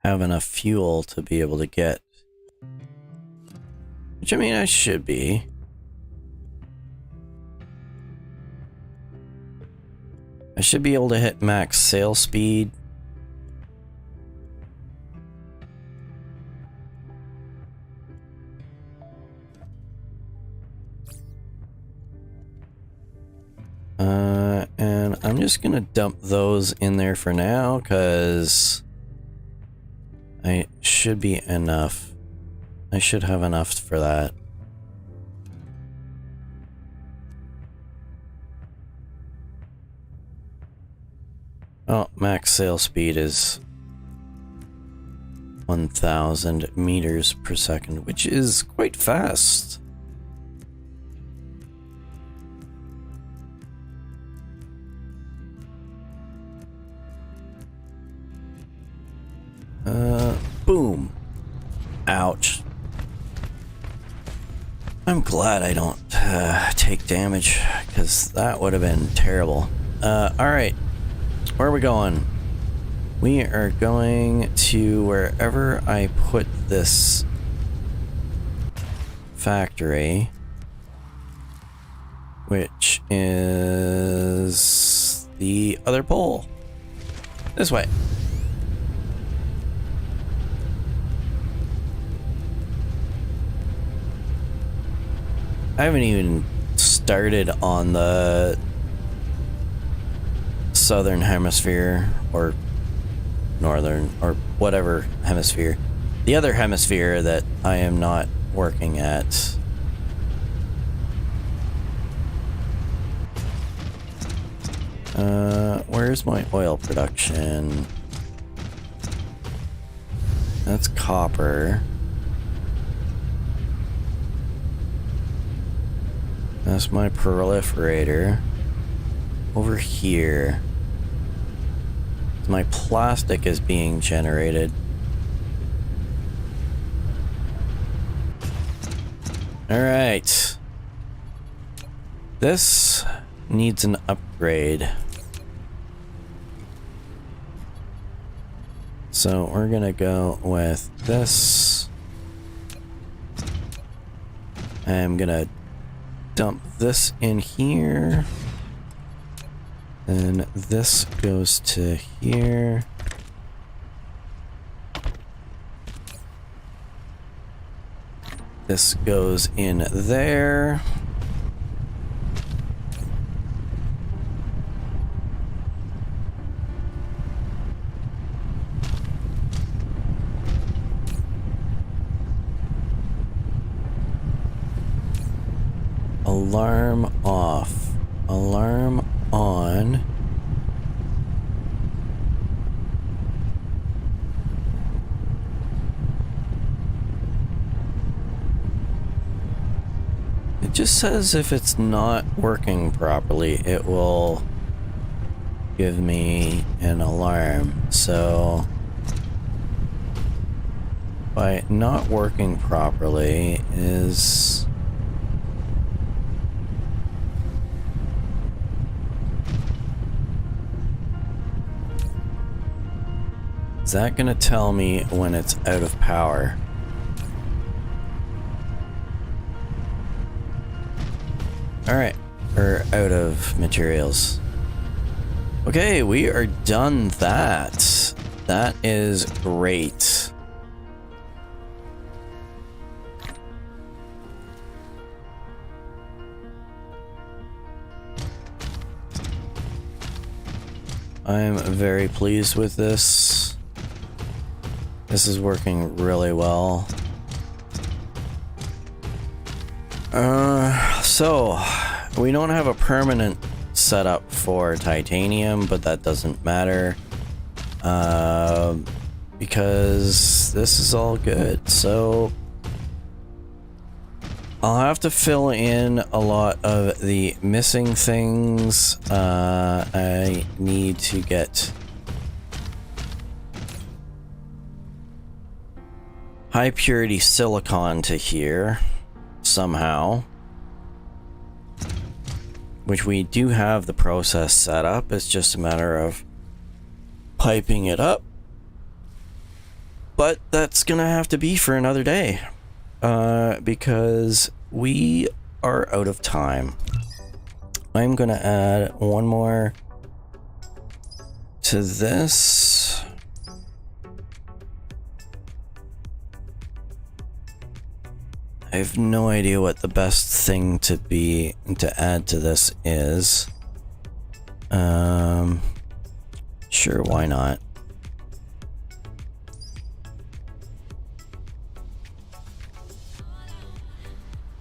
have enough fuel to be able to get Which, I mean, I should be. I should be able to hit max sail speed. And I'm just gonna dump those in there for now, because I should be enough. I should have enough for that. Oh, max sail speed is 1,000 meters per second, which is quite fast. Boom. Ouch. I'm glad I don't take damage, because that would have been terrible. Alright. Where are we going? We are going to wherever I put this factory, which is the other pole. This way. I haven't even started on the southern hemisphere, or northern, or whatever hemisphere. The other hemisphere that I am not working at. Where's my oil production? That's copper. That's my proliferator. Over here. My plastic is being generated. Alright. This needs an upgrade. So we're gonna go with this. I'm gonna dump this in here. Then this goes to here. This goes in there. Alarm off. Alarm on. It just says if it's not working properly, it will give me an alarm. So by not working properly is... Is that gonna tell me when it's out of power? Alright, or out of materials. Okay, we are done that. That is great. I'm very pleased with this. This is working really well. So we don't have a permanent setup for titanium, but that doesn't matter. Because this is all good. So I'll have to fill in a lot of the missing things. I need to get high purity silicon to here somehow, which we do have the process set up. It's just a matter of piping it up, but that's gonna have to be for another day. because we are out of time. I'm gonna add one more to this. I have no idea what the best thing to add to this is. Sure, why not?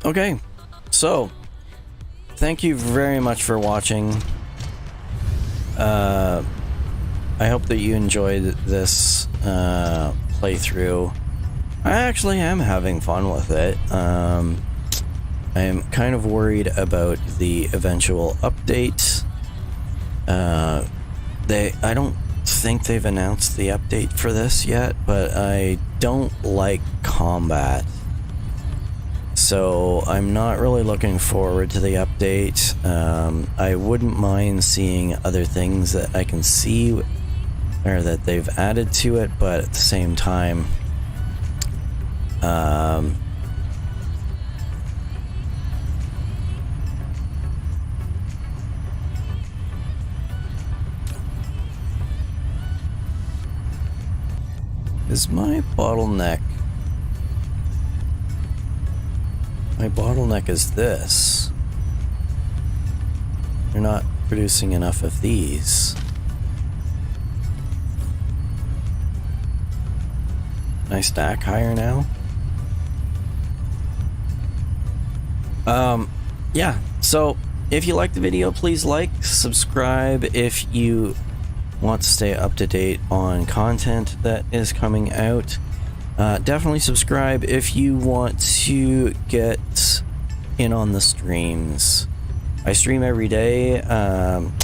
Okay, so thank you very much for watching. I hope that you enjoyed this playthrough. I actually am having fun with it. I am kind of worried about the eventual update. I don't think they've announced the update for this yet, but I don't like combat. So I'm not really looking forward to the update. I wouldn't mind seeing other things that I can see or that they've added to it, but at the same time, is my bottleneck... My bottleneck is this. You're not producing enough of these. Can I stack higher now? Yeah, so if you like the video, please like, subscribe if you want to stay up to date on content that is coming out. Definitely subscribe if you want to get in on the streams. I stream every day,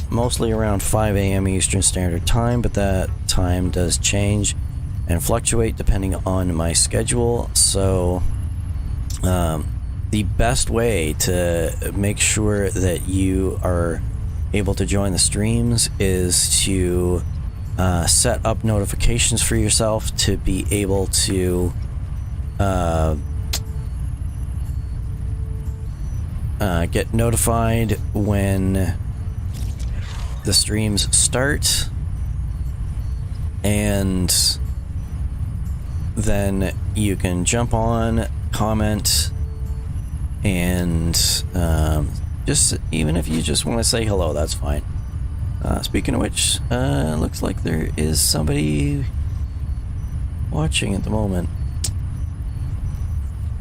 mostly around 5 a.m. Eastern Standard Time, but that time does change and fluctuate depending on my schedule. So the best way to make sure that you are able to join the streams is to set up notifications for yourself to be able to get notified when the streams start, and then you can jump on, comment, and just even if you just want to say hello, that's fine. Speaking of which, looks like there is somebody watching at the moment.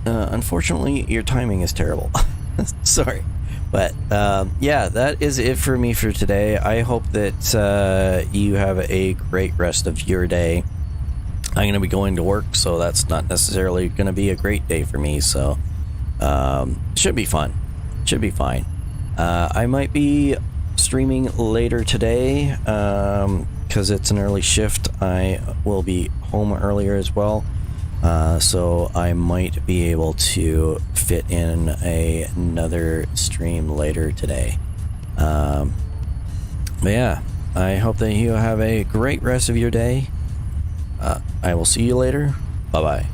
Unfortunately, your timing is terrible. Sorry. But, yeah, that is it for me for today. I hope that you have a great rest of your day. I'm going to be going to work, so that's not necessarily going to be a great day for me, so should be fun. Should be fine. I might be streaming later today because it's an early shift. I will be home earlier as well, so I might be able to fit in another stream later today. But yeah, I hope that you have a great rest of your day. I will see you later. Bye bye.